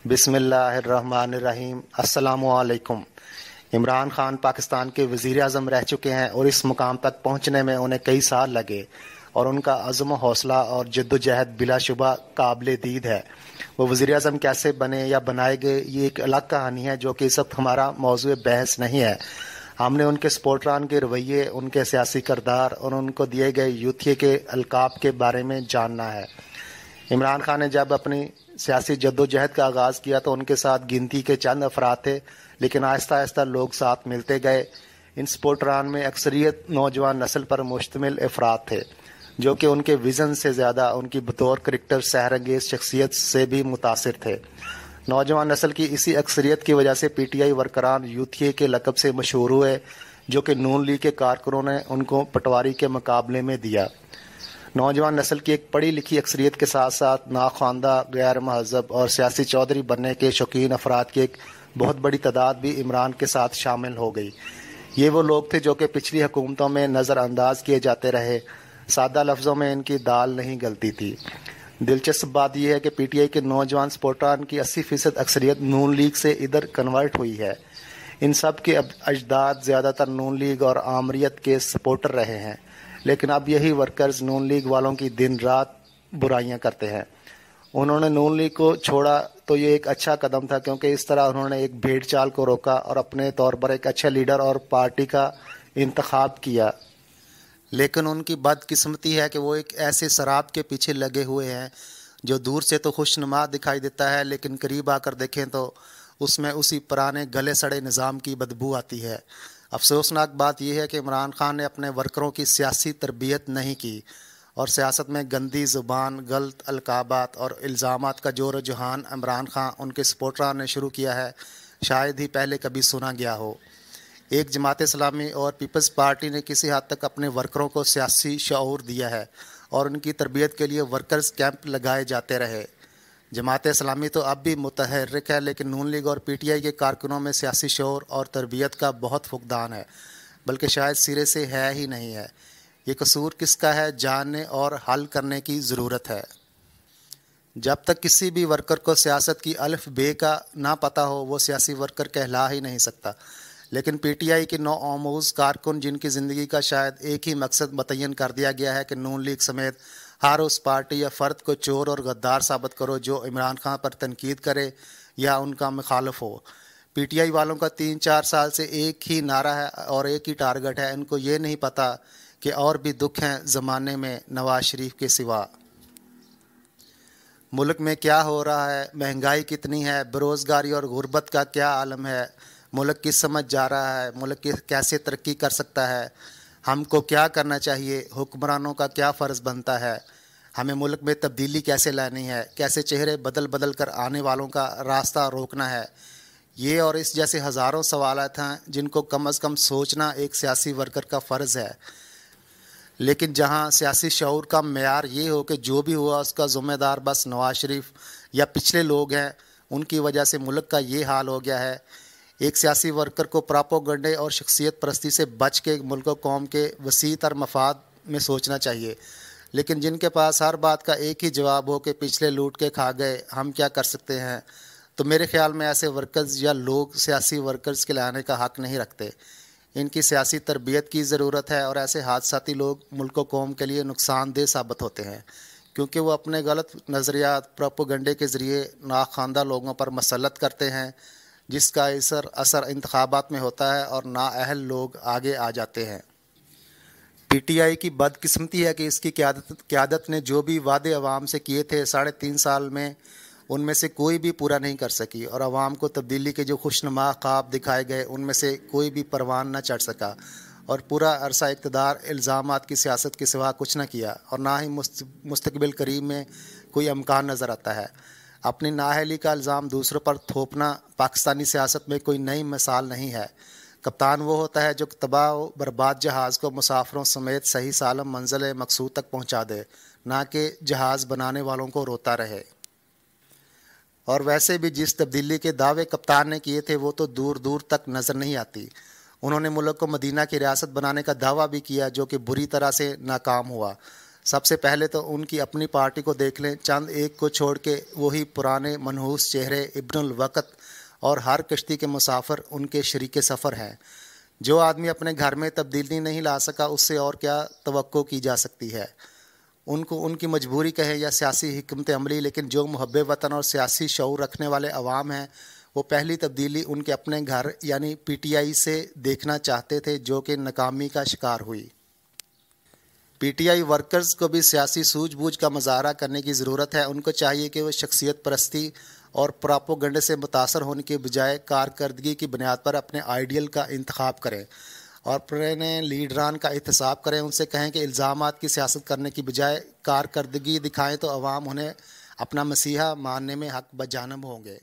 بسم اللہ الرحمن الرحیم۔ السلام علیکم۔ عمران خان پاکستان کے وزیر اعظم رہ چکے ہیں اور اس مقام تک پہنچنے میں انہیں کئی سال لگے، اور ان کا عزم و حوصلہ اور جد و جہد بلا شبہ قابل دید ہے۔ وہ وزیر اعظم کیسے بنے یا بنائے گئے، یہ ایک الگ کہانی ہے جو کہ اس وقت ہمارا موضوع بحث نہیں ہے۔ ہم نے ان کے سپورٹران کے رویے، ان کے سیاسی کردار اور ان کو دیے گئے یوتھیے کے القاب کے بارے میں جاننا ہے۔ عمران خان نے جب اپنی سیاسی جد و جہد کا آغاز کیا تو ان کے ساتھ گنتی کے چند افراد تھے، لیکن آہستہ آہستہ لوگ ساتھ ملتے گئے۔ ان سپورٹران میں اکثریت نوجوان نسل پر مشتمل افراد تھے جو کہ ان کے ویژن سے زیادہ ان کی بطور کرکٹر سحر انگیز شخصیت سے بھی متاثر تھے۔ نوجوان نسل کی اسی اکثریت کی وجہ سے پی ٹی آئی ورکران یوتھیے کے لقب سے مشہور ہوئے، جو کہ نون لیگ کے کارکنوں نے ان کو پٹواری کے مقابلے میں دیا۔ نوجوان نسل کی ایک پڑھی لکھی اکثریت کے ساتھ ساتھ ناخواندہ، غیر مہذب اور سیاسی چودھری بننے کے شوقین افراد کی ایک بہت بڑی تعداد بھی عمران کے ساتھ شامل ہو گئی۔ یہ وہ لوگ تھے جو کہ پچھلی حکومتوں میں نظر انداز کیے جاتے رہے۔ سادہ لفظوں میں ان کی دال نہیں گلتی تھی۔ دلچسپ بات یہ ہے کہ پی ٹی آئی کے نوجوان سپورٹران کی 80% اکثریت نون لیگ سے ادھر کنورٹ ہوئی ہے۔ ان سب کے اجداد زیادہ تر نون لیگ اور آمریت کے سپورٹر رہے ہیں، لیکن اب یہی ورکرز نون لیگ والوں کی دن رات برائیاں کرتے ہیں۔ انہوں نے نون لیگ کو چھوڑا تو یہ ایک اچھا قدم تھا، کیونکہ اس طرح انہوں نے ایک بھیڑ چال کو روکا اور اپنے طور پر ایک اچھے لیڈر اور پارٹی کا انتخاب کیا۔ لیکن ان کی بدقسمتی ہے کہ وہ ایک ایسے سراب کے پیچھے لگے ہوئے ہیں جو دور سے تو خوشنما دکھائی دیتا ہے، لیکن قریب آ کر دیکھیں تو اس میں اسی پرانے گلے سڑے نظام کی بدبو آتی ہے۔ افسوسناک بات یہ ہے کہ عمران خان نے اپنے ورکروں کی سیاسی تربیت نہیں کی، اور سیاست میں گندی زبان، غلط القابات اور الزامات کا جو رجحان عمران خان ان کے سپورٹران نے شروع کیا ہے، شاید ہی پہلے کبھی سنا گیا ہو۔ ایک جماعت اسلامی اور پیپلز پارٹی نے کسی حد تک اپنے ورکروں کو سیاسی شعور دیا ہے اور ان کی تربیت کے لیے ورکرز کیمپ لگائے جاتے رہے۔ جماعت اسلامی تو اب بھی متحرک ہے، لیکن نون لیگ اور پی ٹی آئی کے کارکنوں میں سیاسی شعور اور تربیت کا بہت فقدان ہے، بلکہ شاید سرے سے ہے ہی نہیں ہے۔ یہ قصور کس کا ہے، جاننے اور حل کرنے کی ضرورت ہے۔ جب تک کسی بھی ورکر کو سیاست کی الف بے کا نہ پتہ ہو، وہ سیاسی ورکر کہلا ہی نہیں سکتا۔ لیکن پی ٹی آئی کے نو آموز کارکن، جن کی زندگی کا شاید ایک ہی مقصد متعین کر دیا گیا ہے کہ نون لیگ سمیت ہر اس پارٹی یا فرد کو چور اور غدار ثابت کرو جو عمران خان پر تنقید کرے یا ان کا مخالف ہو۔ پی ٹی آئی والوں کا 3-4 سال سے ایک ہی نعرہ ہے اور ایک ہی ٹارگٹ ہے۔ ان کو یہ نہیں پتہ کہ اور بھی دکھ ہیں زمانے میں نواز شریف کے سوا۔ ملک میں کیا ہو رہا ہے، مہنگائی کتنی ہے، بے روزگاری اور غربت کا کیا عالم ہے، ملک کس سمجھ جا رہا ہے، ملک کیسے ترقی کر سکتا ہے، ہم کو کیا کرنا چاہیے، حکمرانوں کا کیا فرض بنتا ہے، ہمیں ملک میں تبدیلی کیسے لانی ہے، کیسے چہرے بدل بدل کر آنے والوں کا راستہ روکنا ہے۔ یہ اور اس جیسے ہزاروں سوالات ہیں جن کو کم از کم سوچنا ایک سیاسی ورکر کا فرض ہے۔ لیکن جہاں سیاسی شعور کا معیار یہ ہو کہ جو بھی ہوا اس کا ذمہ دار بس نواز شریف یا پچھلے لوگ ہیں، ان کی وجہ سے ملک کا یہ حال ہو گیا ہے۔ ایک سیاسی ورکر کو پراپوگنڈے اور شخصیت پرستی سے بچ کے ملک و قوم کے وسیع تر مفاد میں سوچنا چاہیے۔ لیکن جن کے پاس ہر بات کا ایک ہی جواب ہو کہ پچھلے لوٹ کے کھا گئے، ہم کیا کر سکتے ہیں، تو میرے خیال میں ایسے ورکرز یا لوگ سیاسی ورکرز کے لانے کا حق نہیں رکھتے۔ ان کی سیاسی تربیت کی ضرورت ہے، اور ایسے حادثاتی لوگ ملک و قوم کے لیے نقصان دہ ثابت ہوتے ہیں، کیونکہ وہ اپنے غلط نظریات پروپیگنڈے کے ذریعے ناخواندہ لوگوں پر مسلط کرتے ہیں، جس کا اثر انتخابات میں ہوتا ہے اور نااہل لوگ آگے آ جاتے ہیں۔ پی ٹی آئی کی بدقسمتی ہے کہ اس کی قیادت نے جو بھی وعدے عوام سے کیے تھے 3.5 سال میں، ان میں سے کوئی بھی پورا نہیں کر سکی، اور عوام کو تبدیلی کے جو خوشنما خواب دکھائے گئے ان میں سے کوئی بھی پروان نہ چڑھ سکا، اور پورا عرصہ اقتدار الزامات کی سیاست کے سوا کچھ نہ کیا، اور نہ ہی مستقبل قریب میں کوئی امکان نظر آتا ہے۔ اپنی نااہلی کا الزام دوسروں پر تھوپنا پاکستانی سیاست میں کوئی نئی مثال نہیں ہے۔ کپتان وہ ہوتا ہے جو تباہ و برباد جہاز کو مسافروں سمیت صحیح سالم منزل مقصود تک پہنچا دے، نہ کہ جہاز بنانے والوں کو روتا رہے۔ اور ویسے بھی جس تبدیلی کے دعوے کپتان نے کیے تھے وہ تو دور دور تک نظر نہیں آتی۔ انہوں نے ملک کو مدینہ کی ریاست بنانے کا دعویٰ بھی کیا جو کہ بری طرح سے ناکام ہوا۔ سب سے پہلے تو ان کی اپنی پارٹی کو دیکھ لیں، چند ایک کو چھوڑ کے وہی پرانے منحوس چہرے ابن الوقت اور ہر کشتی کے مسافر ان کے شریک سفر ہیں۔ جو آدمی اپنے گھر میں تبدیلی نہیں لا سکا اس سے اور کیا توقع کی جا سکتی ہے؟ ان کو ان کی مجبوری کہیں یا سیاسی حکمت عملی، لیکن جو محب وطن اور سیاسی شعور رکھنے والے عوام ہیں وہ پہلی تبدیلی ان کے اپنے گھر یعنی پی ٹی آئی سے دیکھنا چاہتے تھے، جو کہ ناکامی کا شکار ہوئی۔ پی ٹی آئی ورکرز کو بھی سیاسی سوجھ بوجھ کا مظاہرہ کرنے کی ضرورت ہے۔ ان کو چاہیے کہ وہ شخصیت پرستی اور پراپوگنڈے سے متاثر ہونے کے بجائے کارکردگی کی بنیاد پر اپنے آئیڈیل کا انتخاب کریں اور اپنے لیڈران کا احتساب کریں۔ ان سے کہیں کہ الزامات کی سیاست کرنے کی بجائے کارکردگی دکھائیں تو عوام انہیں اپنا مسیحا ماننے میں حق بجانب ہوں گے۔